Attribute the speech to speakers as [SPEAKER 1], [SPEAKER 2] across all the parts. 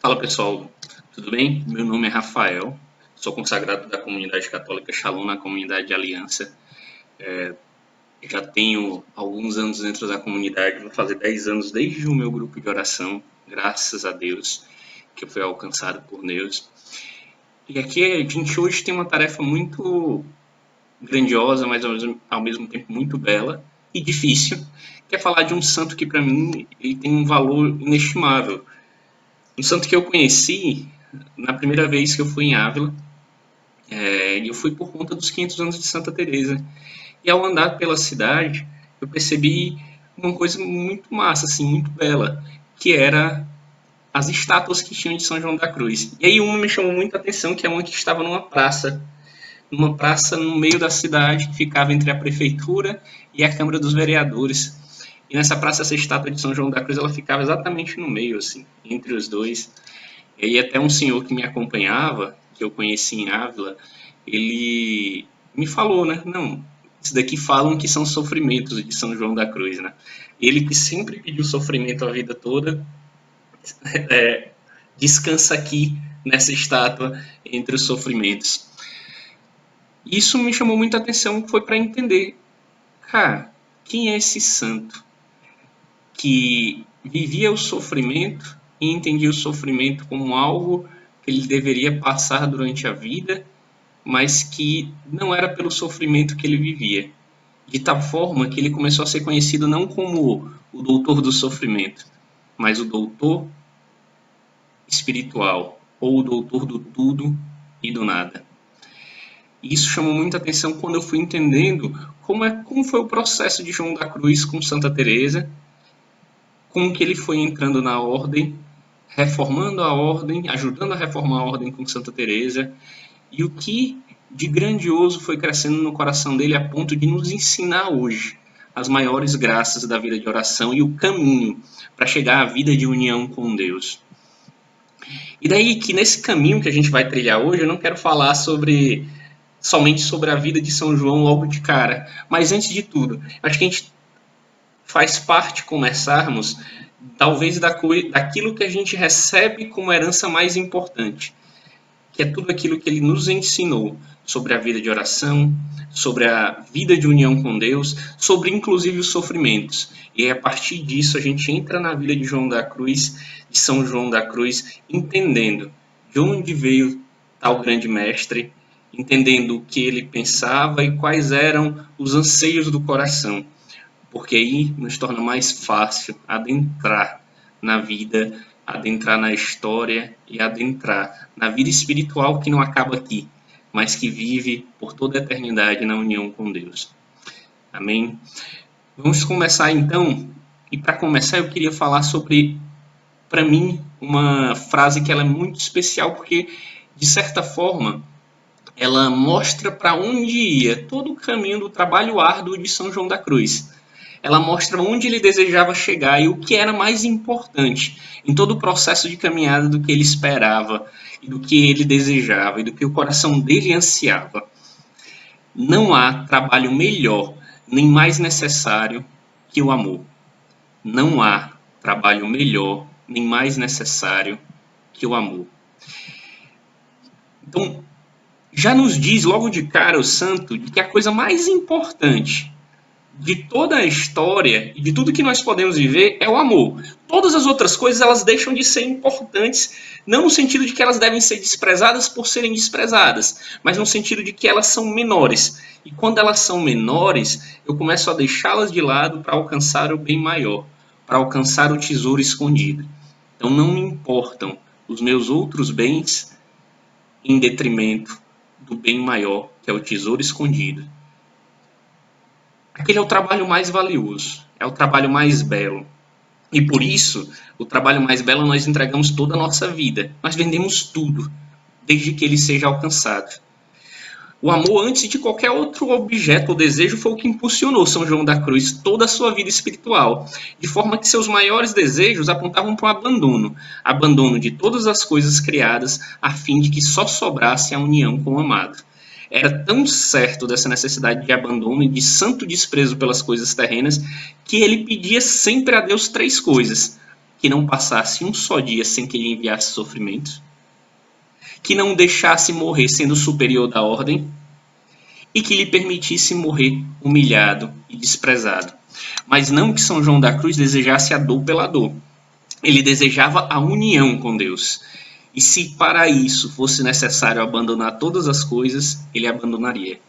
[SPEAKER 1] Fala pessoal, tudo bem? Meu nome é Rafael, sou consagrado da comunidade católica Shalom na comunidade de Aliança. Já tenho alguns anos dentro da comunidade, vou fazer 10 anos desde o meu grupo de oração, graças a Deus, que eu fui alcançado por Deus. E aqui a gente hoje tem uma tarefa muito grandiosa, mas ao mesmo tempo muito bela e difícil, que é falar de um santo que para mim ele tem um valor inestimável. Um santo que eu conheci na primeira vez que eu fui em Ávila, eu fui por conta dos 500 anos de Santa Teresa. E ao andar pela cidade, eu percebi uma coisa muito massa, assim, muito bela, que era as estátuas que tinham de São João da Cruz. E aí uma me chamou muita atenção, que é uma que estava numa praça no meio da cidade, que ficava entre a prefeitura e a Câmara dos Vereadores. E nessa praça, essa estátua de São João da Cruz, ela ficava exatamente no meio, assim, entre os dois. E aí até um senhor que me acompanhava, que eu conheci em Ávila, ele me falou, né? Não, isso daqui falam que são sofrimentos de São João da Cruz, né? Ele que sempre pediu sofrimento a vida toda, descansa aqui nessa estátua entre os sofrimentos. Isso me chamou muita atenção, foi para entender, cara, quem é esse santo que vivia o sofrimento e entendia o sofrimento como algo que ele deveria passar durante a vida, mas que não era pelo sofrimento que ele vivia. De tal forma que ele começou a ser conhecido não como o doutor do sofrimento, mas o doutor espiritual, ou o doutor do tudo e do nada. E isso chamou muita atenção quando eu fui entendendo como foi o processo de João da Cruz com Santa Teresa, como que ele foi entrando na ordem, reformando a ordem, ajudando a reformar a ordem com Santa Teresa, e o que de grandioso foi crescendo no coração dele a ponto de nos ensinar hoje as maiores graças da vida de oração e o caminho para chegar à vida de união com Deus. E daí que nesse caminho que a gente vai trilhar hoje, eu não quero falar somente sobre a vida de São João logo de cara, mas antes de tudo, acho que a gente faz parte começarmos talvez daquilo que a gente recebe como herança mais importante, que é tudo aquilo que ele nos ensinou sobre a vida de oração, sobre a vida de união com Deus, sobre inclusive os sofrimentos. E a partir disso a gente entra na vida de João da Cruz, de São João da Cruz, entendendo de onde veio tal grande mestre, entendendo o que ele pensava e quais eram os anseios do coração. Porque aí nos torna mais fácil adentrar na vida, adentrar na história e adentrar na vida espiritual que não acaba aqui, mas que vive por toda a eternidade na união com Deus. Amém? Vamos começar então, e para começar eu queria falar sobre, para mim, uma frase que ela é muito especial, porque, de certa forma, ela mostra para onde ia todo o caminho do trabalho árduo de São João da Cruz. Ela mostra onde ele desejava chegar e o que era mais importante em todo o processo de caminhada do que ele esperava e do que ele desejava e do que o coração dele ansiava. Não há trabalho melhor nem mais necessário que o amor. Não há trabalho melhor nem mais necessário que o amor. Então, já nos diz logo de cara o santo de que a coisa mais importante de toda a história e de tudo que nós podemos viver é o amor. Todas as outras coisas elas deixam de ser importantes, não no sentido de que elas devem ser desprezadas por serem desprezadas, mas no sentido de que elas são menores. E quando elas são menores, eu começo a deixá-las de lado para alcançar o bem maior, para alcançar o tesouro escondido. Então não me importam os meus outros bens em detrimento do bem maior, que é o tesouro escondido. Aquele é o trabalho mais valioso, é o trabalho mais belo. E por isso, o trabalho mais belo nós entregamos toda a nossa vida. Nós vendemos tudo, desde que ele seja alcançado. O amor, antes de qualquer outro objeto ou desejo, foi o que impulsionou São João da Cruz toda a sua vida espiritual, de forma que seus maiores desejos apontavam para o abandono de todas as coisas criadas, a fim de que só sobrasse a união com o amado. Era tão certo dessa necessidade de abandono e de santo desprezo pelas coisas terrenas que ele pedia sempre a Deus três coisas: que não passasse um só dia sem que ele enviasse sofrimentos, que não o deixasse morrer sendo superior da ordem e que lhe permitisse morrer humilhado e desprezado. Mas não que São João da Cruz desejasse a dor pela dor. Ele desejava a união com Deus. E se para isso fosse necessário abandonar todas as coisas, ele abandonaria.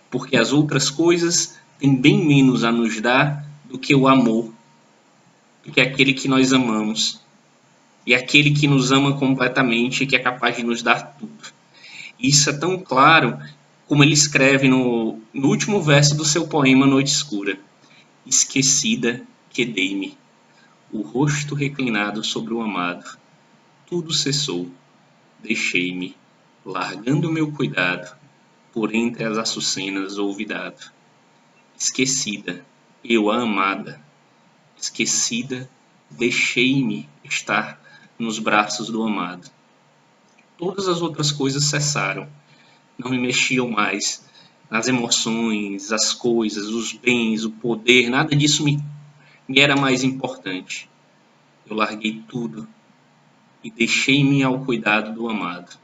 [SPEAKER 1] Porque as outras coisas têm bem menos a nos dar do que o amor, do que aquele que nós amamos. E aquele que nos ama completamente e que é capaz de nos dar tudo. Isso é tão claro como ele escreve no último verso do seu poema Noite Escura. Esquecida quedei-me, o rosto reclinado sobre o amado. Tudo cessou, deixei-me, largando meu cuidado, por entre as açucenas olvidado. Esquecida, eu a amada, esquecida, deixei-me estar nos braços do amado. Todas as outras coisas cessaram, não me mexiam mais. As emoções, as coisas, os bens, o poder, nada disso me era mais importante. Eu larguei tudo e deixei-me ao cuidado do amado.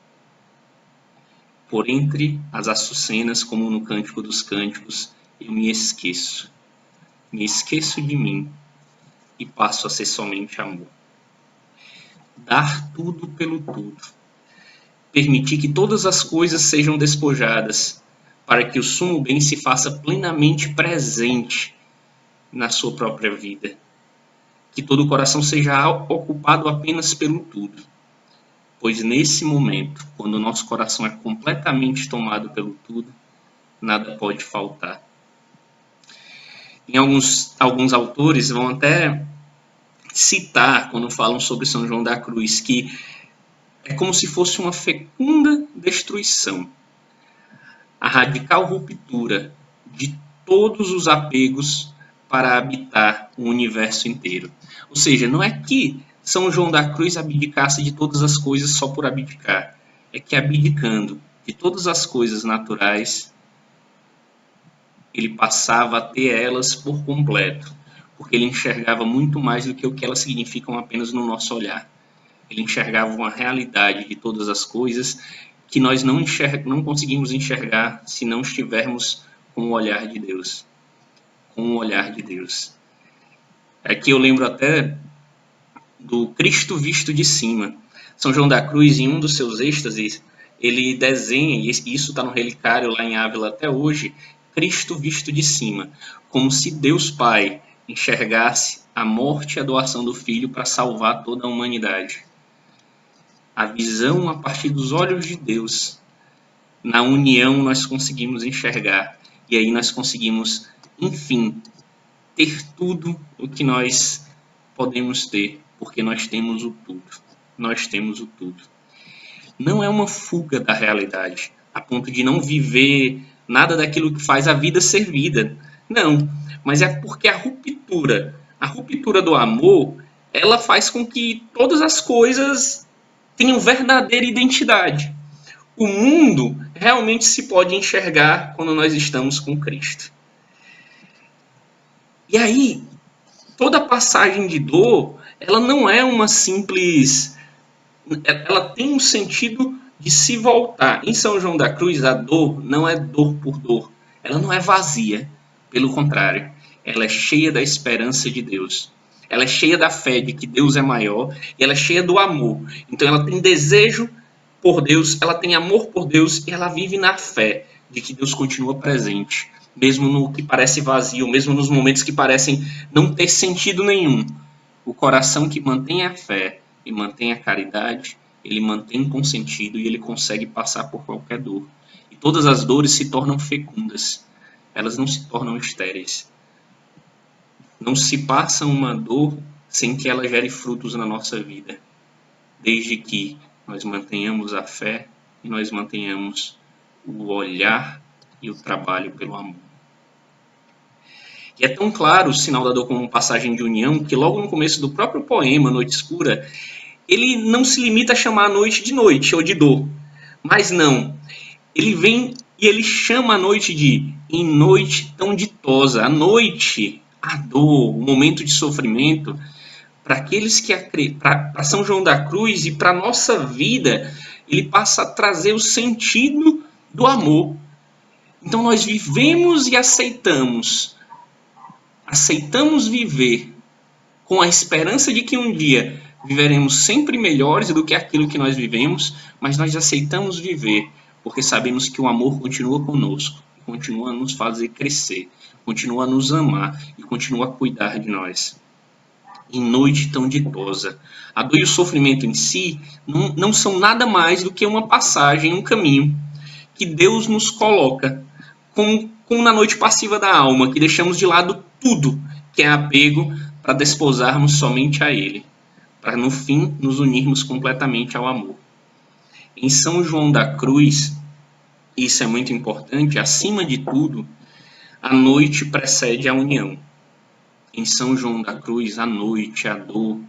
[SPEAKER 1] Por entre as açucenas, como no Cântico dos Cânticos, eu me esqueço de mim e passo a ser somente amor. Dar tudo pelo tudo. Permitir que todas as coisas sejam despojadas, para que o sumo bem se faça plenamente presente na sua própria vida. Que todo o coração seja ocupado apenas pelo tudo. Pois nesse momento, quando o nosso coração é completamente tomado pelo tudo, nada pode faltar. Em alguns autores vão até citar, quando falam sobre São João da Cruz, que é como se fosse uma fecunda destruição, a radical ruptura de todos os apegos para habitar o universo inteiro. Ou seja, não é que São João da Cruz abdicasse de todas as coisas só por abdicar, é que abdicando de todas as coisas naturais, ele passava a ter elas por completo, porque ele enxergava muito mais do que o que elas significam apenas no nosso olhar. Ele enxergava uma realidade de todas as coisas que nós não conseguimos enxergar se não estivermos com o olhar de Deus. Com o olhar de Deus. Aqui eu lembro até do Cristo visto de cima. São João da Cruz, em um dos seus êxtases, ele desenha, e isso está no relicário lá em Ávila até hoje, Cristo visto de cima, como se Deus Pai enxergasse a morte e a doação do Filho para salvar toda a humanidade. A visão a partir dos olhos de Deus. Na união nós conseguimos enxergar. E aí nós conseguimos, enfim, ter tudo o que nós podemos ter. Porque nós temos o tudo. Nós temos o tudo. Não é uma fuga da realidade, a ponto de não viver nada daquilo que faz a vida ser vida. Não, mas é porque a ruptura do amor, ela faz com que todas as coisas tenham verdadeira identidade. O mundo realmente se pode enxergar quando nós estamos com Cristo. E aí, toda passagem de dor, ela não é uma simples... Ela tem um sentido de se voltar. Em São João da Cruz, a dor não é dor por dor. Ela não é vazia. Pelo contrário, ela é cheia da esperança de Deus. Ela é cheia da fé de que Deus é maior e ela é cheia do amor. Então ela tem desejo por Deus, ela tem amor por Deus e ela vive na fé de que Deus continua presente, mesmo no que parece vazio, mesmo nos momentos que parecem não ter sentido nenhum. O coração que mantém a fé e mantém a caridade, ele mantém com sentido e ele consegue passar por qualquer dor. E todas as dores se tornam fecundas, elas não se tornam estéreis. Não se passa uma dor sem que ela gere frutos na nossa vida, desde que nós mantenhamos a fé e nós mantenhamos o olhar e o trabalho pelo amor. E é tão claro o sinal da dor como passagem de união que logo no começo do próprio poema Noite Escura, ele não se limita a chamar a noite de noite ou de dor, mas não, ele vem e ele chama a noite de em noite tão ditosa. A noite, a dor, o momento de sofrimento, para aqueles que para São João da Cruz e para a nossa vida, ele passa a trazer o sentido do amor. Então nós vivemos e aceitamos viver com a esperança de que um dia viveremos sempre melhores do que aquilo que nós vivemos, mas nós aceitamos viver porque sabemos que o amor continua conosco, continua a nos fazer crescer, continua a nos amar e continua a cuidar de nós. Em noite tão ditosa, a dor e o sofrimento em si não são nada mais do que uma passagem, um caminho que Deus nos coloca, como na noite passiva da alma, que deixamos de lado tudo que é apego para desposarmos somente a Ele, para no fim nos unirmos completamente ao amor. Em São João da Cruz, isso é muito importante, acima de tudo, a noite precede a união. Em São João da Cruz, a noite, a dor,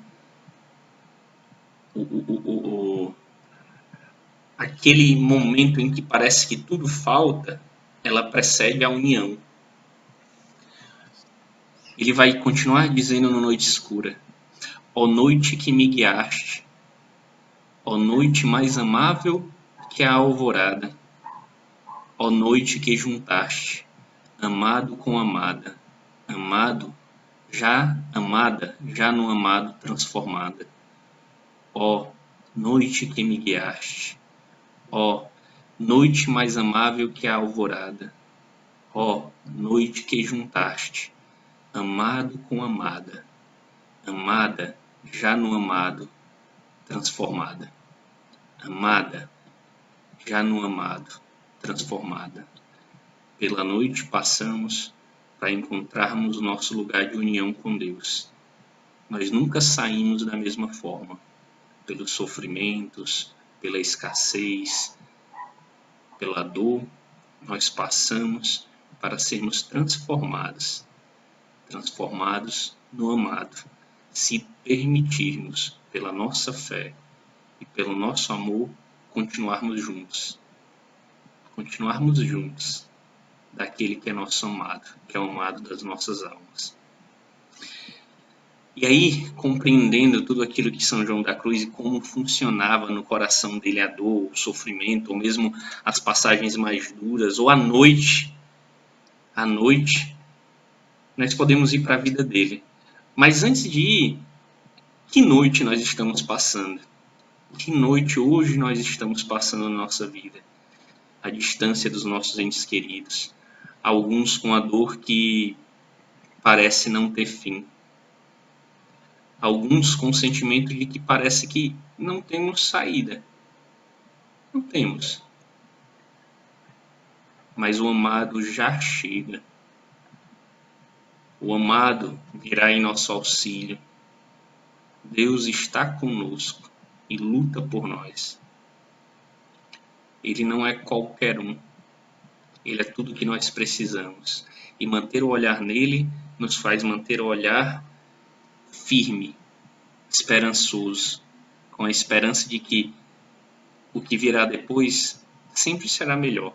[SPEAKER 1] aquele momento em que parece que tudo falta, ela precede a união. Ele vai continuar dizendo na noite escura: ó noite que me guiaste, ó noite mais amável que a alvorada, ó noite que juntaste, amado com amada, amada, já no amado transformada. Ó noite que me guiaste, ó noite mais amável que a alvorada, ó noite que juntaste, amado com amada, já no amado transformada, amada, já no amado transformada. Pela noite passamos para encontrarmos o nosso lugar de união com Deus. Nós nunca saímos da mesma forma, pelos sofrimentos, pela escassez, pela dor, nós passamos para sermos transformados no amado, se permitirmos, pela nossa fé e pelo nosso amor, continuarmos juntos daquele que é nosso amado, que é o amado das nossas almas. E aí, compreendendo tudo aquilo que São João da Cruz e como funcionava no coração dele a dor, o sofrimento, ou mesmo as passagens mais duras, ou à noite, nós podemos ir para a vida dele. Mas antes de ir, que noite nós estamos passando? Que noite hoje nós estamos passando na nossa vida? A distância dos nossos entes queridos, alguns com a dor que parece não ter fim, alguns com o sentimento de que parece que não temos saída. Não temos. Mas o amado já chega. O amado virá em nosso auxílio. Deus está conosco e luta por nós. Ele não é qualquer um. Ele é tudo que nós precisamos. E manter o olhar nele nos faz manter o olhar firme, esperançoso, com a esperança de que o que virá depois sempre será melhor,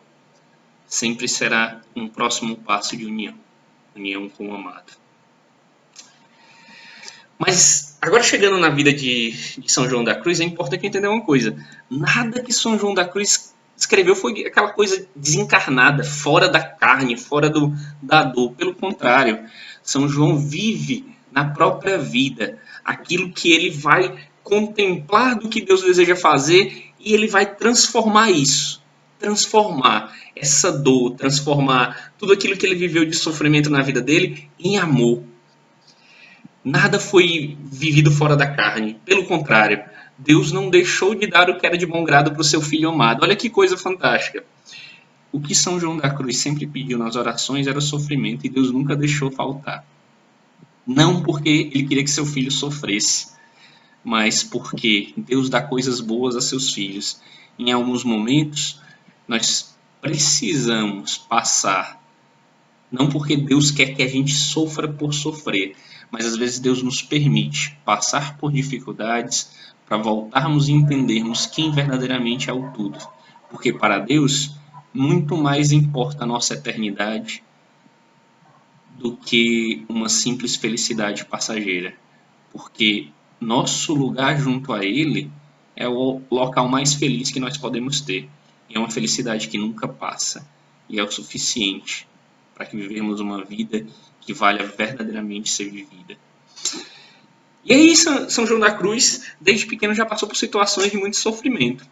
[SPEAKER 1] sempre será um próximo passo de união com o amado. Mas agora, chegando na vida de São João da Cruz, é importante entender uma coisa: nada que São João da Cruz escreveu foi aquela coisa desencarnada, fora da carne, fora da dor. Pelo contrário, São João vive na própria vida aquilo que ele vai contemplar do que Deus deseja fazer, e ele vai transformar isso, transformar essa dor, transformar tudo aquilo que ele viveu de sofrimento na vida dele em amor. Nada foi vivido fora da carne. Pelo contrário, Deus não deixou de dar o que era de bom grado para o seu Filho amado. Olha que coisa fantástica. O que São João da Cruz sempre pediu nas orações era sofrimento, e Deus nunca deixou faltar. Não porque ele queria que seu filho sofresse, mas porque Deus dá coisas boas a seus filhos. Em alguns momentos, nós precisamos passar, não porque Deus quer que a gente sofra por sofrer, mas às vezes Deus nos permite passar por dificuldades para voltarmos e entendermos quem verdadeiramente é o tudo. Porque para Deus, muito mais importa a nossa eternidade do que uma simples felicidade passageira. porque nosso lugar junto a Ele é o local mais feliz que nós podemos ter. E é uma felicidade que nunca passa. E é o suficiente para que vivemos uma vida que valha verdadeiramente ser vivida. E aí, São João da Cruz, desde pequeno, já passou por situações de muito sofrimento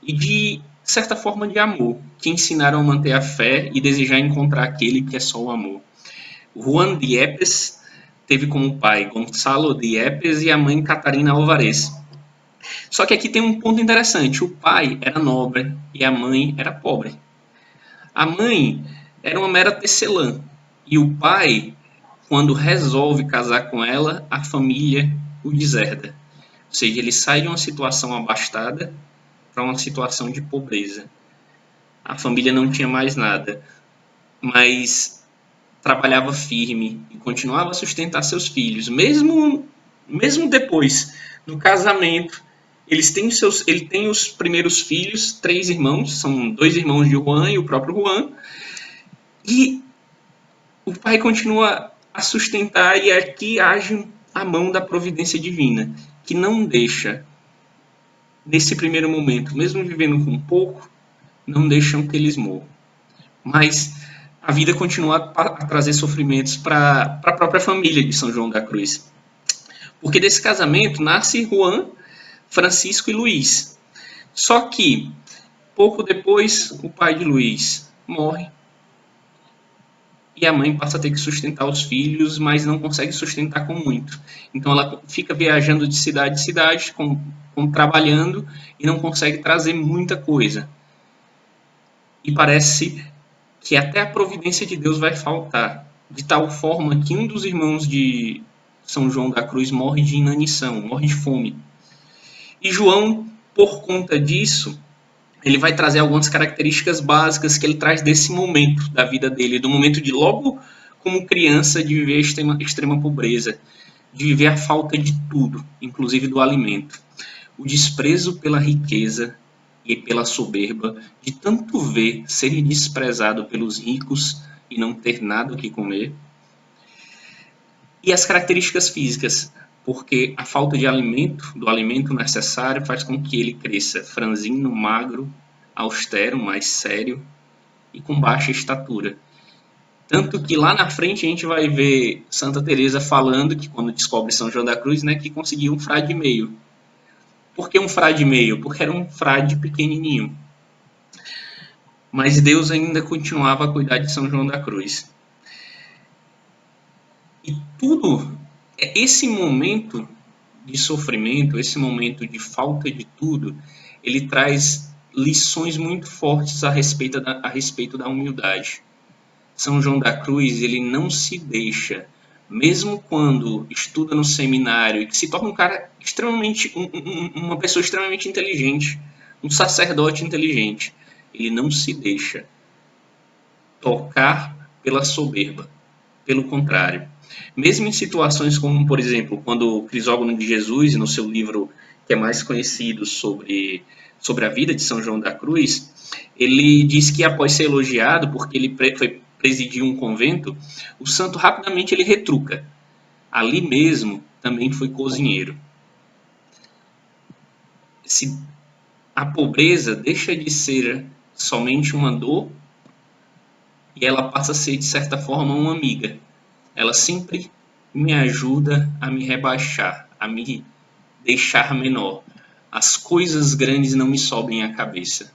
[SPEAKER 1] e de certa forma de amor, que ensinaram a manter a fé e desejar encontrar aquele que é só o amor. Juan de Yepes teve como pai Gonçalo de Yepes e a mãe Catarina Alvarez. Só que aqui tem um ponto interessante: o pai era nobre e a mãe era pobre. A mãe era uma mera tecelã e o pai, quando resolve casar com ela, a família o deserda. Ou seja, ele sai de uma situação abastada para uma situação de pobreza. A família não tinha mais nada, mas trabalhava firme e continuava a sustentar seus filhos, mesmo depois do casamento. Ele tem os primeiros filhos, 3 irmãos, são 2 irmãos de Juan e o próprio Juan, e o pai continua a sustentar, e aqui age a mão da providência divina, que não deixa, nesse primeiro momento, mesmo vivendo com pouco, não deixam que eles morram. Mas a vida continua a trazer sofrimentos para a própria família de São João da Cruz. Porque desse casamento nasce Juan, Francisco e Luís. Só que, pouco depois, o pai de Luís morre e a mãe passa a ter que sustentar os filhos, mas não consegue sustentar com muito. Então ela fica viajando de cidade em cidade, trabalhando, e não consegue trazer muita coisa. E parece que até a providência de Deus vai faltar, de tal forma que um dos irmãos de São João da Cruz morre de inanição, morre de fome. E João, por conta disso, ele vai trazer algumas características básicas que ele traz desse momento da vida dele, do momento de logo como criança de viver a extrema pobreza, de viver a falta de tudo, inclusive do alimento. O desprezo pela riqueza e pela soberba, de tanto ver ser desprezado pelos ricos e não ter nada o que comer. E as características físicas, porque a falta de alimento, do alimento necessário, faz com que ele cresça franzino, magro, austero, mais sério e com baixa estatura. Tanto que lá na frente a gente vai ver Santa Teresa falando que quando descobre São João da Cruz, né, que conseguiu um frade meio. Por que um frade meio? Porque era um frade pequenininho. Mas Deus ainda continuava a cuidar de São João da Cruz. E tudo, esse momento de sofrimento, esse momento de falta de tudo, ele traz lições muito fortes a respeito da humildade. São João da Cruz, ele não se deixa, mesmo quando estuda no seminário e que se torna um cara extremamente, uma pessoa extremamente inteligente, um sacerdote inteligente, ele não se deixa tocar pela soberba. Pelo contrário, mesmo em situações como, por exemplo, quando Crisógono de Jesus, no seu livro que é mais conhecido sobre a vida de São João da Cruz, ele diz que após ser elogiado, porque ele foi presidir um convento, o santo rapidamente ele retruca. Ali mesmo também foi cozinheiro. Se a pobreza deixa de ser somente uma dor e ela passa a ser, de certa forma, uma amiga. Ela sempre me ajuda a me rebaixar, a me deixar menor. As coisas grandes não me sobem à cabeça.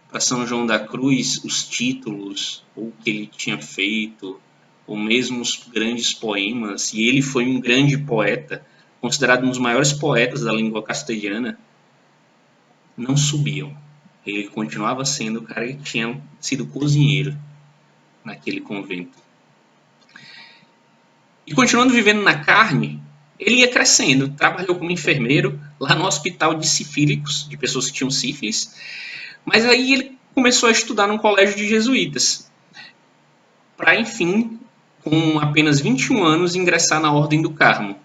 [SPEAKER 1] Para São João da Cruz, os títulos, ou o que ele tinha feito, ou mesmo os grandes poemas, e ele foi um grande poeta, considerado um dos maiores poetas da língua castelhana, não subiam. Ele continuava sendo o cara que tinha sido cozinheiro naquele convento. E continuando vivendo na carne, ele ia crescendo. Trabalhou como enfermeiro lá no hospital de sifílicos, de pessoas que tinham sífilis. Mas aí ele começou a estudar num colégio de jesuítas. Para, enfim, com apenas 21 anos, ingressar na Ordem do Carmo.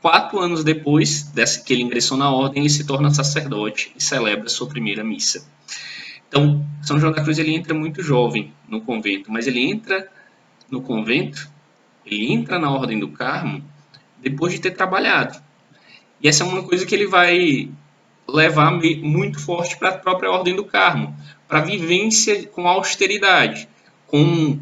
[SPEAKER 1] 4 anos depois que ele ingressou na Ordem, ele se torna sacerdote e celebra sua primeira missa. Então, São João da Cruz ele entra muito jovem no convento, mas ele entra no convento, ele entra na Ordem do Carmo depois de ter trabalhado. E essa é uma coisa que ele vai levar muito forte para a própria Ordem do Carmo, para a vivência com austeridade, com,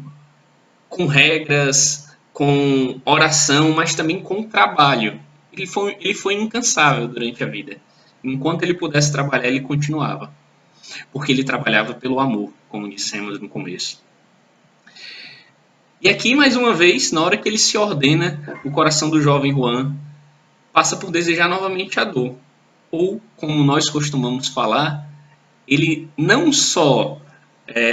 [SPEAKER 1] com regras, com oração, mas também com trabalho. Ele foi incansável durante a vida. Enquanto ele pudesse trabalhar, ele continuava, porque ele trabalhava pelo amor, como dissemos no começo. E aqui, mais uma vez, na hora que ele se ordena, o coração do jovem Juan passa por desejar novamente a dor. Ou, como nós costumamos falar, ele não só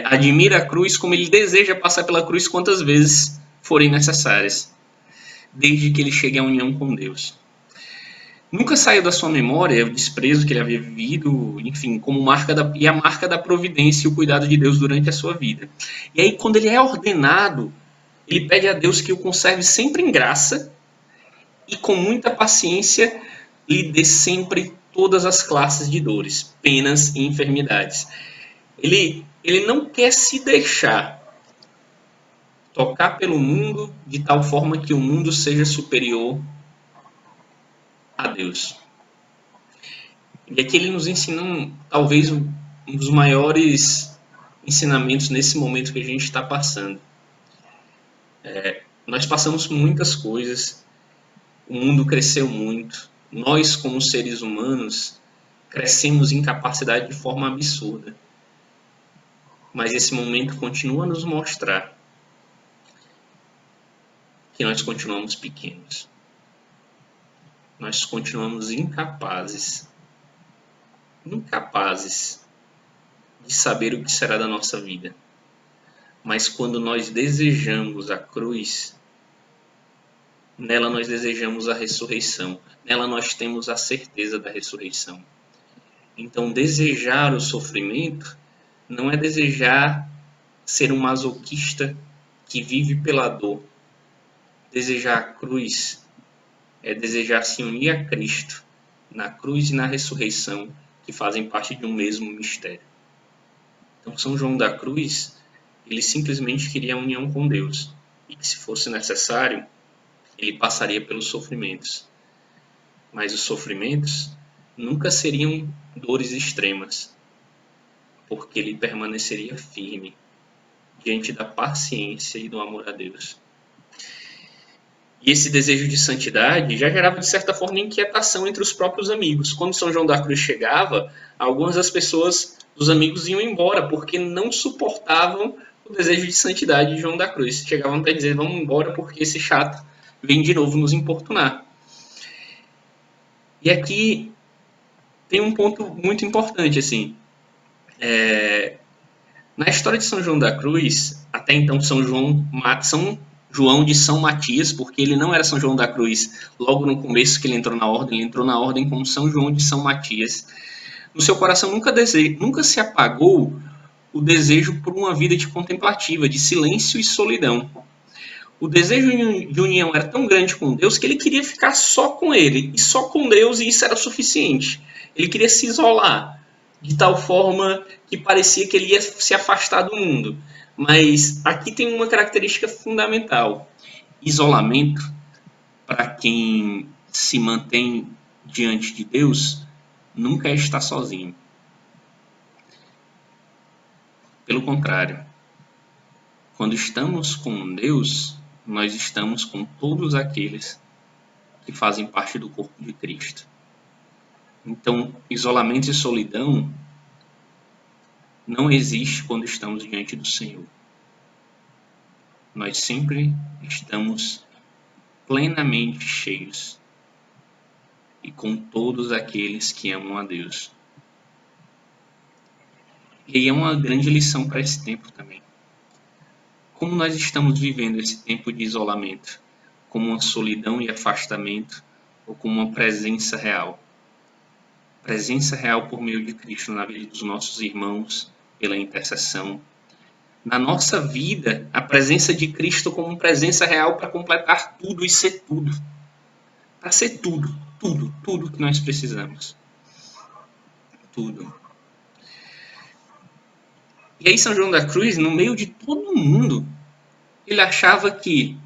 [SPEAKER 1] admira a cruz, como ele deseja passar pela cruz quantas vezes forem necessárias, desde que ele chegue à união com Deus. Nunca saiu da sua memória o desprezo que ele havia vivido, enfim, como e a marca da providência e o cuidado de Deus durante a sua vida. E aí, quando ele é ordenado, ele pede a Deus que o conserve sempre em graça e com muita paciência lhe dê sempre todas as classes de dores, penas e enfermidades. Ele não quer se deixar tocar pelo mundo de tal forma que o mundo seja superior a Deus. E aqui ele nos ensina talvez um dos maiores ensinamentos nesse momento que a gente está passando. Nós passamos por muitas coisas, o mundo cresceu muito, nós como seres humanos crescemos em capacidade de forma absurda. Mas esse momento continua a nos mostrar que nós continuamos pequenos. Nós continuamos incapazes de saber o que será da nossa vida. Mas quando nós desejamos a cruz, nela nós desejamos a ressurreição. Nela nós temos a certeza da ressurreição. Então, desejar o sofrimento não é desejar ser um masoquista que vive pela dor. Desejar a cruz é desejar se unir a Cristo na cruz e na ressurreição, que fazem parte de um mesmo mistério. Então, São João da Cruz, ele simplesmente queria a união com Deus, e que, se fosse necessário, ele passaria pelos sofrimentos. Mas os sofrimentos nunca seriam dores extremas, porque ele permaneceria firme diante da paciência e do amor a Deus. E esse desejo de santidade já gerava, de certa forma, inquietação entre os próprios amigos. Quando São João da Cruz chegava, algumas das pessoas, dos amigos, iam embora, porque não suportavam o desejo de santidade de João da Cruz. Chegavam até a dizer, vamos embora porque esse chato vem de novo nos importunar. E aqui tem um ponto muito importante, assim. Na história de São João da Cruz, até então São João de São Matias, porque ele não era São João da Cruz logo no começo que ele entrou na ordem como São João de São Matias. No seu coração nunca se apagou o desejo por uma vida de contemplativa, de silêncio e solidão. O desejo de união era tão grande com Deus que ele queria ficar só com ele, e só com Deus, e isso era suficiente. Ele queria se isolar, de tal forma que parecia que ele ia se afastar do mundo. Mas aqui tem uma característica fundamental. Isolamento, para quem se mantém diante de Deus, nunca é estar sozinho. Pelo contrário, quando estamos com Deus, nós estamos com todos aqueles que fazem parte do corpo de Cristo. Então, isolamento e solidão não existe quando estamos diante do Senhor. Nós sempre estamos plenamente cheios e com todos aqueles que amam a Deus. E aí é uma grande lição para esse tempo também. Como nós estamos vivendo esse tempo de isolamento? Como uma solidão e afastamento ou como uma presença real? Presença real por meio de Cristo na vida dos nossos irmãos, pela intercessão. Na nossa vida, a presença de Cristo como presença real para completar tudo e ser tudo. Para ser tudo, tudo que nós precisamos. Tudo. E aí São João da Cruz, no meio de todo mundo, ele achava que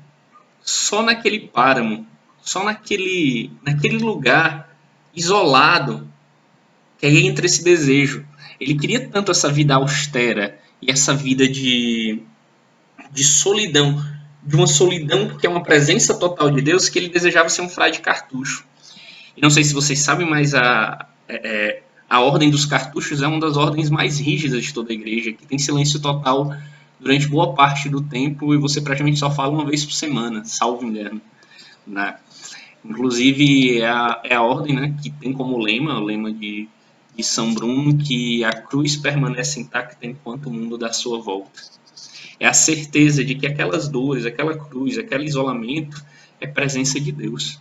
[SPEAKER 1] só naquele páramo, só naquele lugar isolado, que aí entra esse desejo. Ele queria tanto essa vida austera e essa vida de solidão, de uma solidão que é uma presença total de Deus, que ele desejava ser um frade cartucho. E não sei se vocês sabem, mas a ordem dos cartuchos é uma das ordens mais rígidas de toda a igreja, que tem silêncio total durante boa parte do tempo e você praticamente só fala uma vez por semana, salvo engano. Né? Inclusive, é a ordem, né, que tem como lema, o lema de São Bruno, que a cruz permanece intacta enquanto o mundo dá sua volta. É a certeza de que aquelas dores, aquela cruz, aquele isolamento é presença de Deus.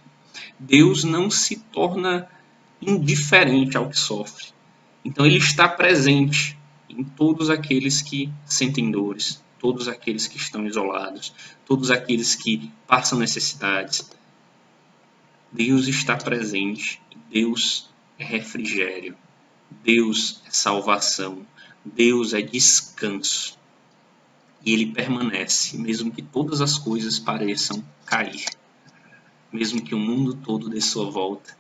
[SPEAKER 1] Deus não se torna indiferente ao que sofre. Então ele está presente em todos aqueles que sentem dores, todos aqueles que estão isolados, todos aqueles que passam necessidades. Deus está presente, Deus é refrigério, Deus é salvação, Deus é descanso. E ele permanece, mesmo que todas as coisas pareçam cair, mesmo que o mundo todo dê sua volta,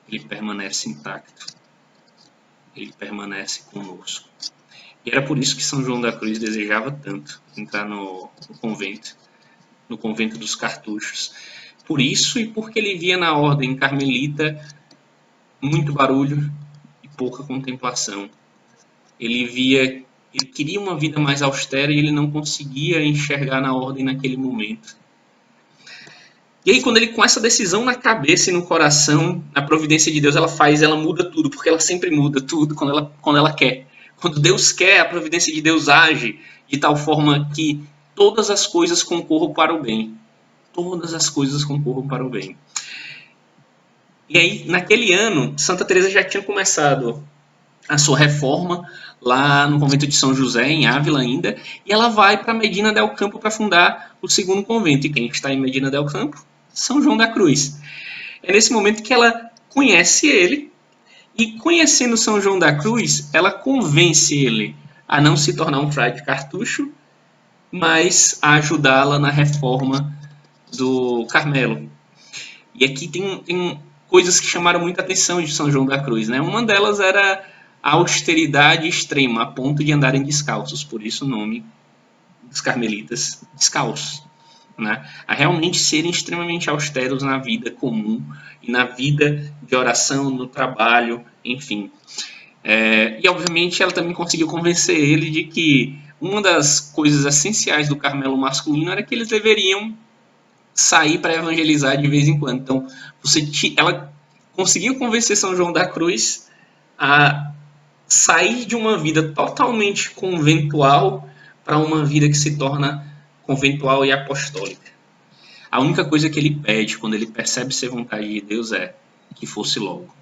[SPEAKER 1] ele permanece intacto, ele permanece conosco. E era por isso que São João da Cruz desejava tanto entrar no convento dos cartuchos. Por isso e porque ele via na ordem carmelita muito barulho e pouca contemplação. Ele queria uma vida mais austera e ele não conseguia enxergar na ordem naquele momento. E aí, quando ele, com essa decisão na cabeça e no coração, a providência de Deus, ela muda tudo, porque ela sempre muda tudo quando ela quer. Quando Deus quer, a providência de Deus age de tal forma que todas as coisas concorram para o bem. Todas as coisas concorram para o bem. E aí, naquele ano, Santa Teresa já tinha começado a sua reforma lá no convento de São José, em Ávila ainda, e ela vai para Medina del Campo para fundar o segundo convento. E quem está em Medina del Campo? São João da Cruz. É nesse momento que ela conhece ele, e conhecendo São João da Cruz, ela convence ele a não se tornar um frade cartucho, mas a ajudá-la na reforma do Carmelo. E aqui tem coisas que chamaram muita atenção de São João da Cruz, né? Uma delas era a austeridade extrema, a ponto de andarem descalços, por isso o nome dos carmelitas descalços. Né? A realmente serem extremamente austeros na vida comum e na vida de oração, no trabalho, enfim. E obviamente ela também conseguiu convencer ele de que uma das coisas essenciais do Carmelo masculino era que eles deveriam sair para evangelizar de vez em quando. Então, ela conseguiu convencer São João da Cruz a sair de uma vida totalmente conventual para uma vida que se torna conventual e apostólica. A única coisa que ele pede quando ele percebe ser vontade de Deus é que fosse logo.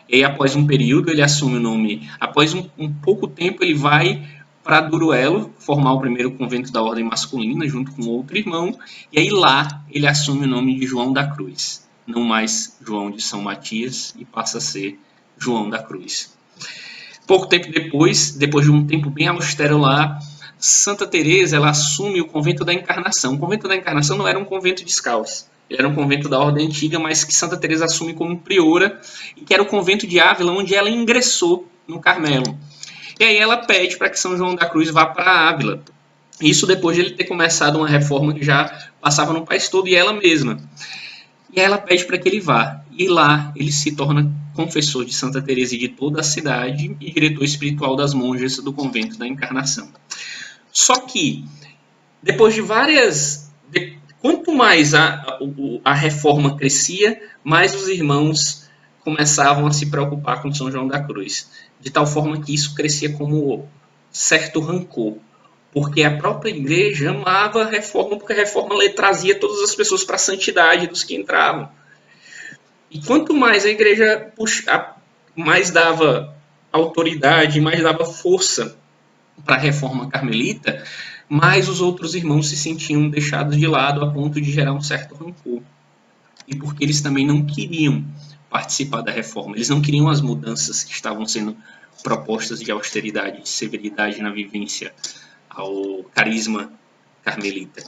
[SPEAKER 1] E aí, após um período, ele assume o nome. Após um pouco tempo, ele vai para Duruelo, formar o primeiro convento da ordem masculina, junto com outro irmão. E aí lá, ele assume o nome de João da Cruz. Não mais João de São Matias, e passa a ser João da Cruz. Pouco tempo depois de um tempo bem austero lá, Santa Teresa ela assume o convento da Encarnação. O convento da Encarnação não era um convento descalço, ele era um convento da ordem antiga, mas que Santa Teresa assume como priora, e que era o convento de Ávila, onde ela ingressou no Carmelo. E aí ela pede para que São João da Cruz vá para Ávila. Isso depois de ele ter começado uma reforma que já passava no país todo, e ela mesma. E aí ela pede para que ele vá. E lá ele se torna confessor de Santa Teresa e de toda a cidade e diretor espiritual das monjas do convento da Encarnação. Só que, depois de quanto mais a reforma crescia, mais os irmãos começavam a se preocupar com São João da Cruz. De tal forma que isso crescia como certo rancor. Porque a própria igreja amava a reforma, porque a reforma trazia todas as pessoas para a santidade dos que entravam. E quanto mais a igreja mais dava autoridade, mais dava força para a reforma carmelita, mais os outros irmãos se sentiam deixados de lado a ponto de gerar um certo rancor. E porque eles também não queriam participar da reforma, eles não queriam as mudanças que estavam sendo propostas de austeridade, de severidade na vivência ao carisma carmelita.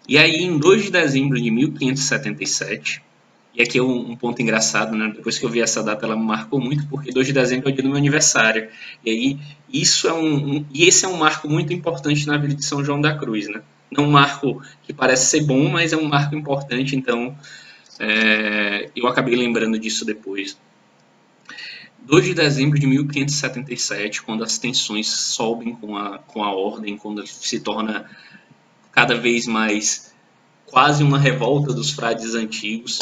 [SPEAKER 1] E aí, em 2 de dezembro de 1577, e aqui é um ponto engraçado, né? Depois que eu vi essa data, ela me marcou muito, porque 2 de dezembro é o dia do meu aniversário. E aí, esse é um marco muito importante na vida de São João da Cruz, né? Não um marco que parece ser bom, mas é um marco importante, então eu acabei lembrando disso depois. 2 de dezembro de 1577, quando as tensões sobem com a ordem, quando se torna cada vez mais quase uma revolta dos frades antigos,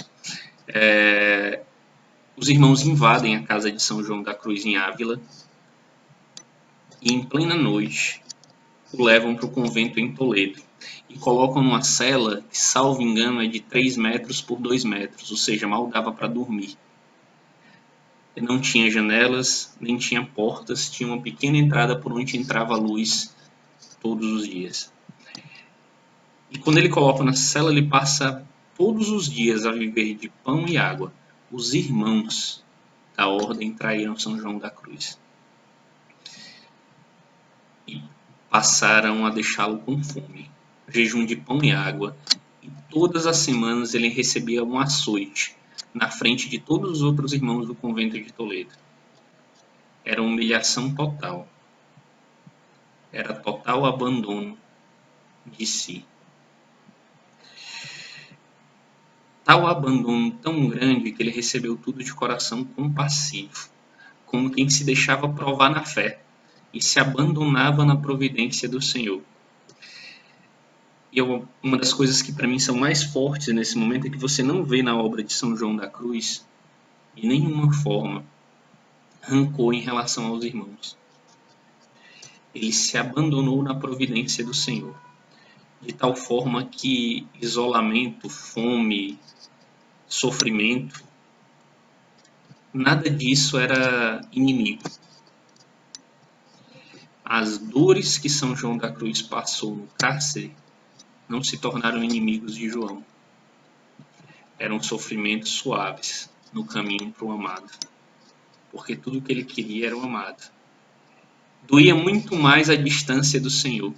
[SPEAKER 1] os irmãos invadem a casa de São João da Cruz em Ávila e, em plena noite, o levam para o convento em Toledo e colocam numa cela que, salvo engano, é de 3 metros por 2 metros, ou seja, mal dava para dormir. Não tinha janelas, nem tinha portas, tinha uma pequena entrada por onde entrava a luz todos os dias. E quando ele coloca na cela, ele passa todos os dias a viver de pão e água. Os irmãos da ordem traíram São João da Cruz e passaram a deixá-lo com fome, jejum de pão e água, e todas as semanas ele recebia um açoite na frente de todos os outros irmãos do convento de Toledo. Era uma humilhação total, era total abandono de si. Tal abandono tão grande que ele recebeu tudo de coração compassivo, como quem se deixava provar na fé e se abandonava na providência do Senhor. E uma das coisas que para mim são mais fortes nesse momento é que você não vê na obra de São João da Cruz, de nenhuma forma, rancor em relação aos irmãos. Ele se abandonou na providência do Senhor, de tal forma que isolamento, fome, sofrimento, nada disso era inimigo. As dores que São João da Cruz passou no cárcere não se tornaram inimigos de João. Eram sofrimentos suaves no caminho para o amado, porque tudo que ele queria era o amado. Doía muito mais a distância do Senhor.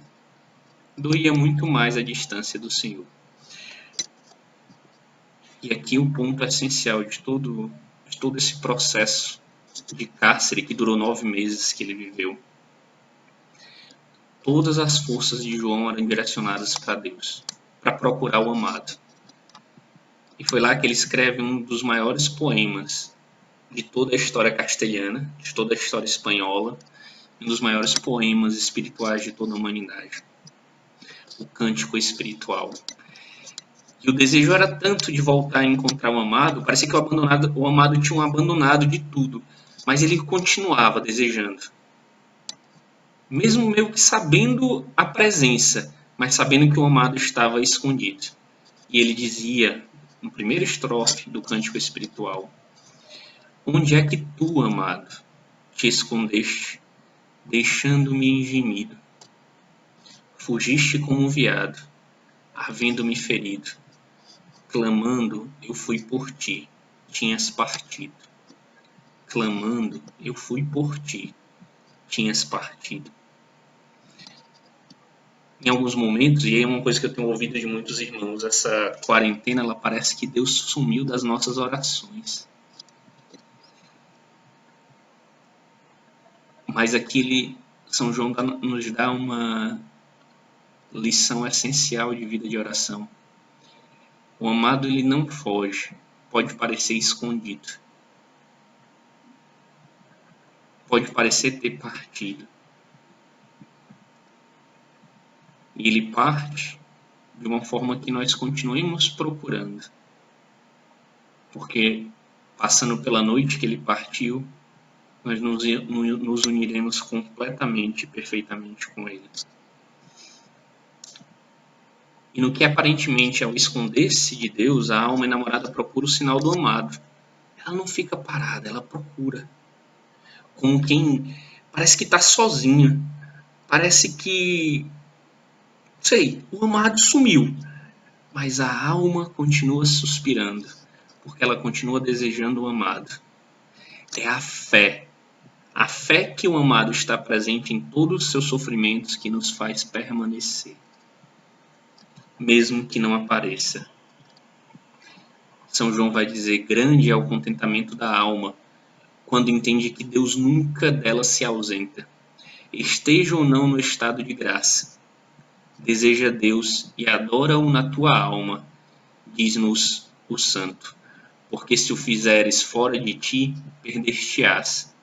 [SPEAKER 1] Doía muito mais a distância do Senhor. E aqui o ponto essencial de todo esse processo de cárcere que durou 9 meses que ele viveu. Todas as forças de João eram direcionadas para Deus, para procurar o amado. E foi lá que ele escreve um dos maiores poemas de toda a história castelhana, de toda a história espanhola, um dos maiores poemas espirituais de toda a humanidade, o Cântico Espiritual. E o desejo era tanto de voltar a encontrar o amado, parecia que o amado tinha um abandonado de tudo, mas ele continuava desejando. Mesmo meio que sabendo a presença, mas sabendo que o amado estava escondido. E ele dizia, no primeiro estrofe do Cântico Espiritual: onde é que tu, amado, te escondeste, deixando-me em gemido? Fugiste como um veado, havendo-me ferido. Clamando, eu fui por ti, tinhas partido. Clamando, eu fui por ti, tinhas partido. Em alguns momentos, e é uma coisa que eu tenho ouvido de muitos irmãos, essa quarentena, ela parece que Deus sumiu das nossas orações. Mas aqui São João nos dá uma lição essencial de vida de oração. O amado, ele não foge, pode parecer escondido, pode parecer ter partido. E ele parte de uma forma que nós continuemos procurando. Porque, passando pela noite que ele partiu, nós nos uniremos completamente e perfeitamente com ele. E no que aparentemente é o esconder-se de Deus, a alma enamorada procura o sinal do amado. Ela não fica parada, ela procura. Como quem parece que está sozinha. Parece que, sei, o amado sumiu. Mas a alma continua suspirando, porque ela continua desejando o amado. É a fé que o amado está presente em todos os seus sofrimentos que nos faz permanecer. mesmo que não apareça. São João vai dizer: grande é o contentamento da alma, quando entende que Deus nunca dela se ausenta, esteja ou não no estado de graça. Deseja Deus e adora-o na tua alma, diz-nos o santo. Porque se o fizeres fora de ti, perder-te-ás.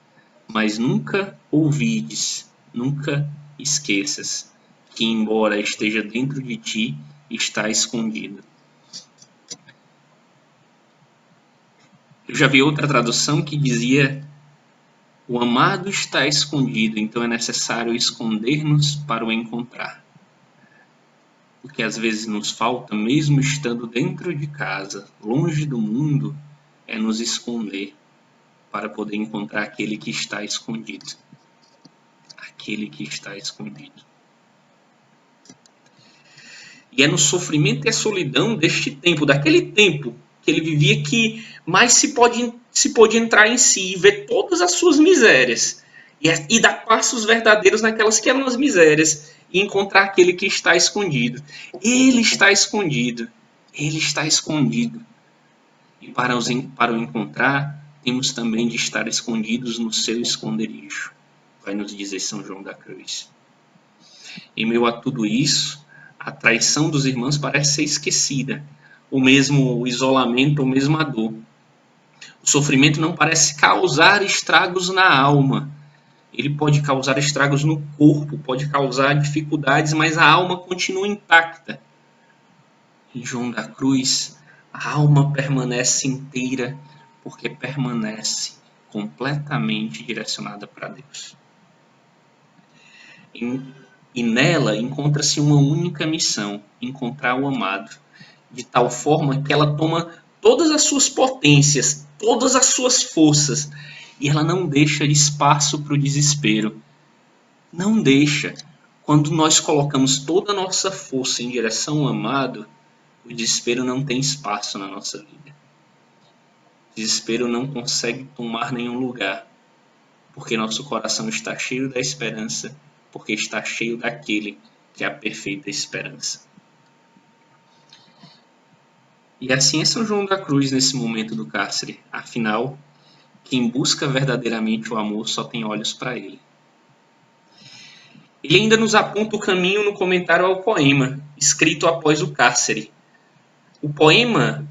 [SPEAKER 1] Mas nunca ouvides, nunca esqueças, que embora esteja dentro de ti, está escondido. Eu já vi outra tradução que dizia: o amado está escondido, então é necessário esconder-nos para o encontrar. O que às vezes nos falta, mesmo estando dentro de casa, longe do mundo, é nos esconder para poder encontrar aquele que está escondido. Aquele que está escondido. E é no sofrimento e a solidão deste tempo, daquele tempo que ele vivia, que mais se pode entrar em si e ver todas as suas misérias e dar passos verdadeiros naquelas que eram as misérias e encontrar aquele que está escondido. Ele está escondido. Ele está escondido. E para o encontrar, temos também de estar escondidos no seu esconderijo. Vai nos dizer São João da Cruz. Em meio a tudo isso, a traição dos irmãos parece ser esquecida, o mesmo isolamento, ou mesmo a dor. O sofrimento não parece causar estragos na alma. Ele pode causar estragos no corpo, pode causar dificuldades, mas a alma continua intacta. Em João da Cruz, a alma permanece inteira, porque permanece completamente direcionada para Deus. E nela encontra-se uma única missão: encontrar o amado, de tal forma que ela toma todas as suas potências, todas as suas forças, e ela não deixa espaço para o desespero. Não deixa. Quando nós colocamos toda a nossa força em direção ao amado, o desespero não tem espaço na nossa vida. O desespero não consegue tomar nenhum lugar, porque nosso coração está cheio da esperança, porque está cheio daquele que é a perfeita esperança. E assim é São João da Cruz nesse momento do cárcere. Afinal, quem busca verdadeiramente o amor só tem olhos para ele. Ele ainda nos aponta o caminho no comentário ao poema, escrito após o cárcere. O poema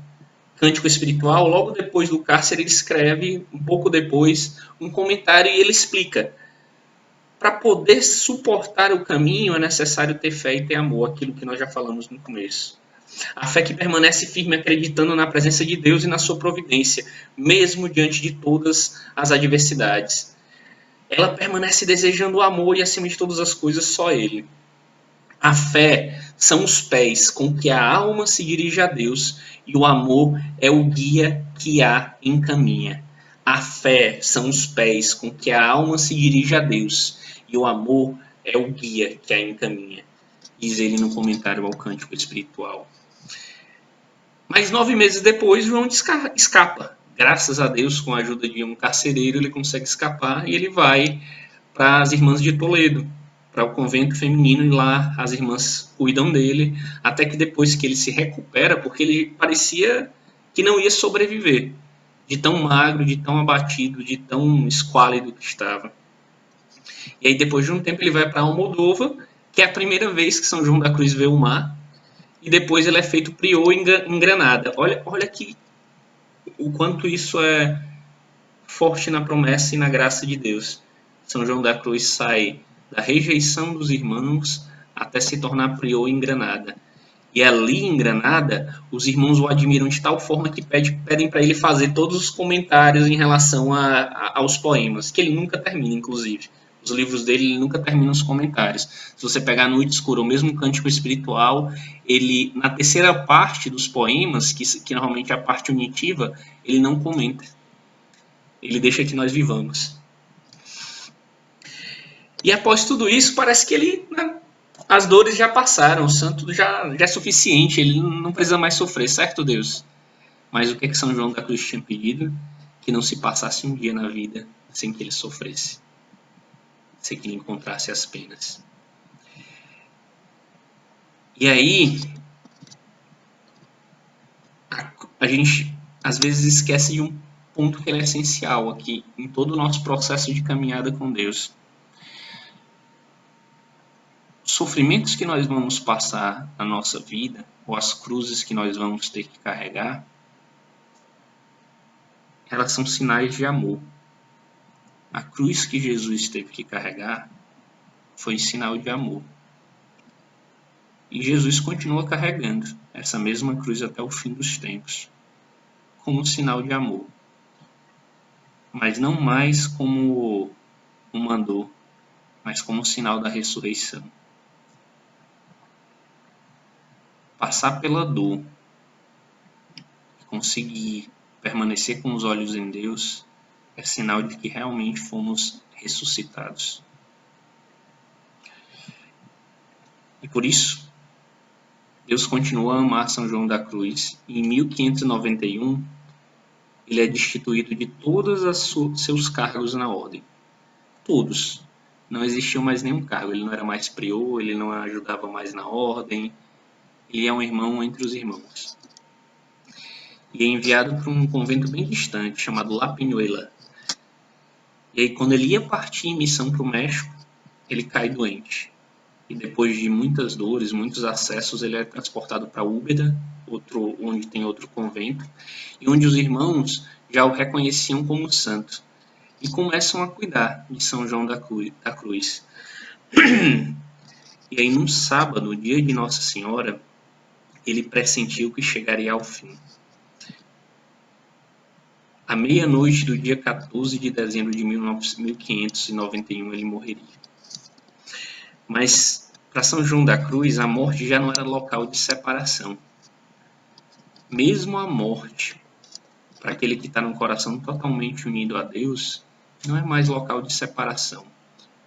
[SPEAKER 1] Cântico Espiritual, logo depois do cárcere, ele escreve, um pouco depois, um comentário e ele explica: para poder suportar o caminho é necessário ter fé e ter amor, aquilo que nós já falamos no começo. A fé que permanece firme acreditando na presença de Deus e na sua providência, mesmo diante de todas as adversidades. Ela permanece desejando o amor e, acima de todas as coisas, só Ele. A fé são os pés com que a alma se dirige a Deus e o amor é o guia que a encaminha. A fé são os pés com que a alma se dirige a Deus e o amor é o guia que a encaminha, diz ele no comentário ao Cântico Espiritual. Mas 9 meses depois, João escapa. Graças a Deus, com a ajuda de um carcereiro, ele consegue escapar e ele vai para as Irmãs de Toledo, para o convento feminino, e lá as irmãs cuidam dele, até que depois que ele se recupera, porque ele parecia que não ia sobreviver, de tão magro, de tão abatido, de tão esquálido que estava. E aí depois de um tempo ele vai para Almodóvar, que é a primeira vez que São João da Cruz vê o mar, e depois ele é feito prior em Granada. Olha que, o quanto isso é forte na promessa e na graça de Deus. São João da Cruz sai da rejeição dos irmãos até se tornar prior em Granada. E ali em Granada, os irmãos o admiram de tal forma que pedem para ele fazer todos os comentários em relação aos poemas, que ele nunca termina, inclusive. Os livros dele, ele nunca termina os comentários. Se você pegar Noite Escura, o mesmo Cântico Espiritual, ele, na terceira parte dos poemas, que normalmente é a parte unitiva, ele não comenta. Ele deixa que nós vivamos. E após tudo isso, parece que ele, as dores já passaram, o santo já é suficiente, ele não precisa mais sofrer, certo, Deus? Mas o que é que São João da Cruz tinha pedido? Que não se passasse um dia na vida sem que ele sofresse, sem que ele encontrasse as penas. E aí, a gente às vezes esquece de um ponto que é essencial aqui em todo o nosso processo de caminhada com Deus. Os sofrimentos que nós vamos passar na nossa vida, ou as cruzes que nós vamos ter que carregar, elas são sinais de amor. A cruz que Jesus teve que carregar foi sinal de amor. E Jesus continua carregando essa mesma cruz até o fim dos tempos, como sinal de amor. Mas não mais como uma dor, mas como sinal da ressurreição. Passar pela dor, conseguir permanecer com os olhos em Deus, é sinal de que realmente fomos ressuscitados. E por isso, Deus continua a amar São João da Cruz. E em 1591, ele é destituído de todos os seus cargos na ordem. Todos. Não existia mais nenhum cargo. Ele não era mais prior, ele não ajudava mais na ordem. Ele é um irmão entre os irmãos. E é enviado para um convento bem distante, chamado La Peñuela. E aí, quando ele ia partir em missão para o México, ele cai doente. E depois de muitas dores, muitos acessos, ele é transportado para Úbeda, onde tem outro convento, e onde os irmãos já o reconheciam como santo. E começam a cuidar de São João da Cruz. E aí, num sábado, dia de Nossa Senhora, ele pressentiu que chegaria ao fim. À meia-noite do dia 14 de dezembro de 1591, ele morreria. Mas, para São João da Cruz, a morte já não era local de separação. Mesmo a morte, para aquele que está num coração totalmente unido a Deus, não é mais local de separação.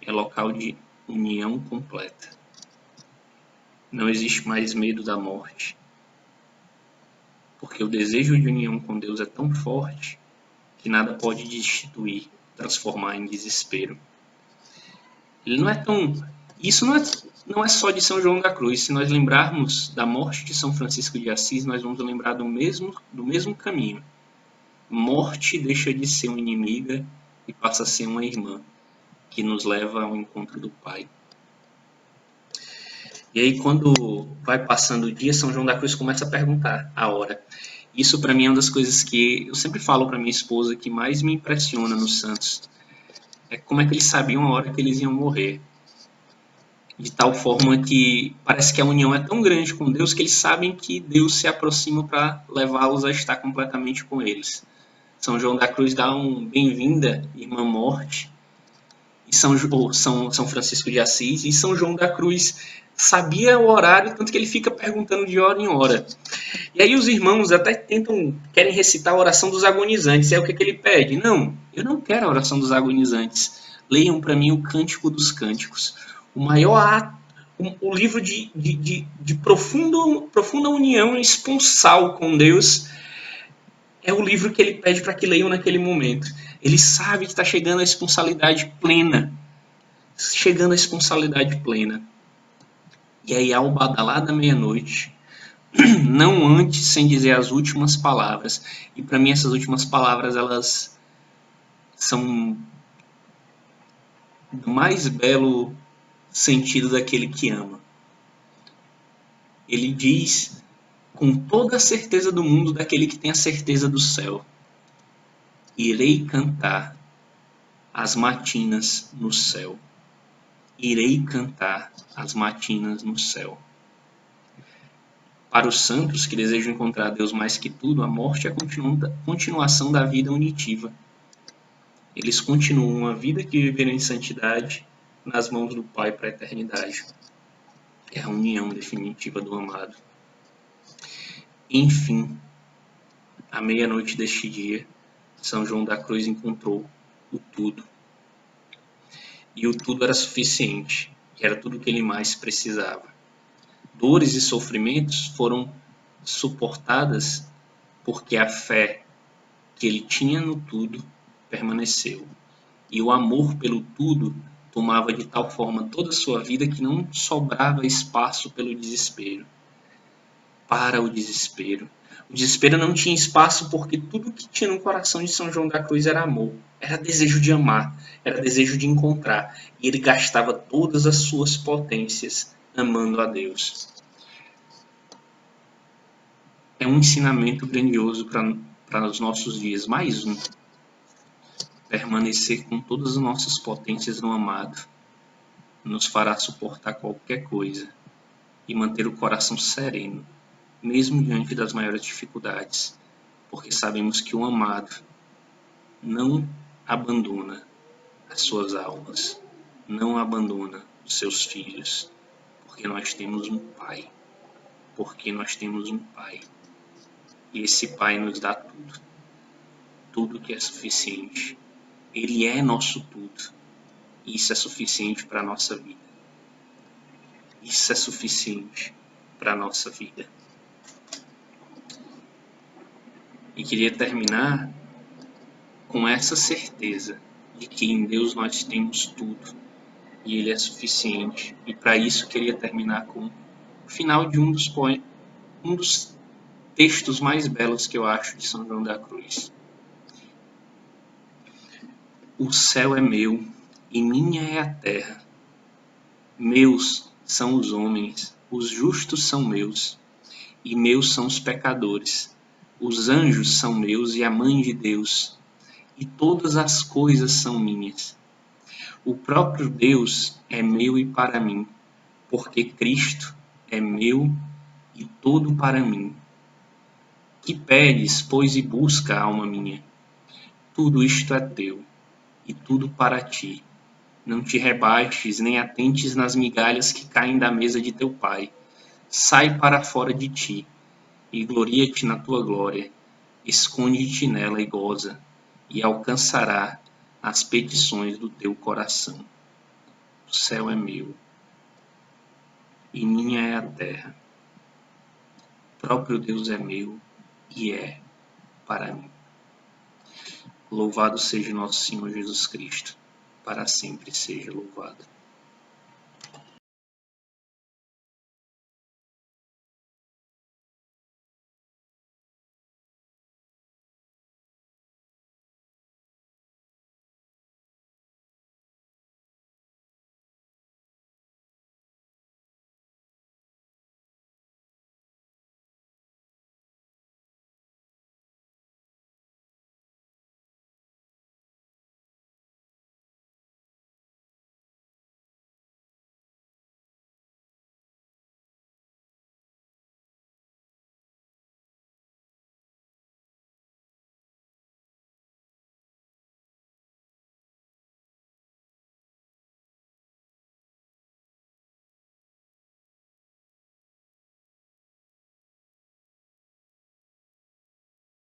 [SPEAKER 1] É local de união completa. Não existe mais medo da morte. Porque o desejo de união com Deus é tão forte que nada pode destituir, transformar em desespero. Ele não é tão... Isso não é só de São João da Cruz. Se nós lembrarmos da morte de São Francisco de Assis, nós vamos lembrar do mesmo caminho. Morte deixa de ser uma inimiga e passa a ser uma irmã, que nos leva ao encontro do Pai. E aí, quando vai passando o dia, São João da Cruz começa a perguntar a hora. Isso, para mim, é uma das coisas que eu sempre falo para minha esposa que mais me impressiona nos santos. É como é que eles sabiam a hora que eles iam morrer. De tal forma que parece que a união é tão grande com Deus que eles sabem que Deus se aproxima para levá-los a estar completamente com eles. São João da Cruz dá um bem-vinda, irmã morte, e São Francisco de Assis, e São João da Cruz sabia o horário, tanto que ele fica perguntando de hora em hora. E aí os irmãos até querem recitar a oração dos agonizantes. E aí o que ele pede? Não, eu não quero a oração dos agonizantes. Leiam para mim o Cântico dos Cânticos. O maior ato, o livro de profunda união esponsal com Deus, é o livro que ele pede para que leiam naquele momento. Ele sabe que está chegando a esponsalidade plena. Chegando a esponsalidade plena. E aí, ao badalar da meia-noite, não antes sem dizer as últimas palavras. E para mim essas últimas palavras, elas são do mais belo sentido daquele que ama. Ele diz com toda a certeza do mundo daquele que tem a certeza do céu: irei cantar as matinas no céu. Irei cantar as matinas no céu. Para os santos que desejam encontrar Deus mais que tudo, a morte é a continuação da vida unitiva. Eles continuam a vida que viveram em santidade nas mãos do Pai para a eternidade. É a união definitiva do amado. Enfim, à meia-noite deste dia, São João da Cruz encontrou o tudo. E o tudo era suficiente, que era tudo o que ele mais precisava. Dores e sofrimentos foram suportadas porque a fé que ele tinha no tudo permaneceu. E o amor pelo tudo tomava de tal forma toda a sua vida que não sobrava espaço pelo desespero. Para o desespero. O desespero não tinha espaço porque tudo que tinha no coração de São João da Cruz era amor, era desejo de amar, era desejo de encontrar, e ele gastava todas as suas potências amando a Deus. É um ensinamento grandioso para os nossos dias, mais um. Permanecer com todas as nossas potências no amado nos fará suportar qualquer coisa e manter o coração sereno, mesmo diante das maiores dificuldades, porque sabemos que o amado não abandona as suas almas, não abandona os seus filhos, porque nós temos um Pai, porque nós temos um Pai, e esse Pai nos dá tudo, tudo que é suficiente. Ele é nosso tudo, e isso é suficiente para a nossa vida. Isso é suficiente para a nossa vida. E queria terminar com essa certeza de que em Deus nós temos tudo e Ele é suficiente. E para isso queria terminar com o final de um dos textos mais belos que eu acho de São João da Cruz. O céu é meu e minha é a terra. Meus são os homens, os justos são meus, e meus são os pecadores. Os anjos são meus e a mãe de Deus, e todas as coisas são minhas. O próprio Deus é meu e para mim, porque Cristo é meu e todo para mim. Que pedes, pois, e busca, alma minha? Tudo isto é teu, e tudo para ti. Não te rebaixes, nem atentes nas migalhas que caem da mesa de teu Pai. Sai para fora de ti, e gloria-te na tua glória. Esconde-te nela e goza, e alcançará as petições do teu coração. O céu é meu, e minha é a terra. O próprio Deus é meu, e é para mim. Louvado seja nosso Senhor Jesus Cristo, para sempre seja louvado.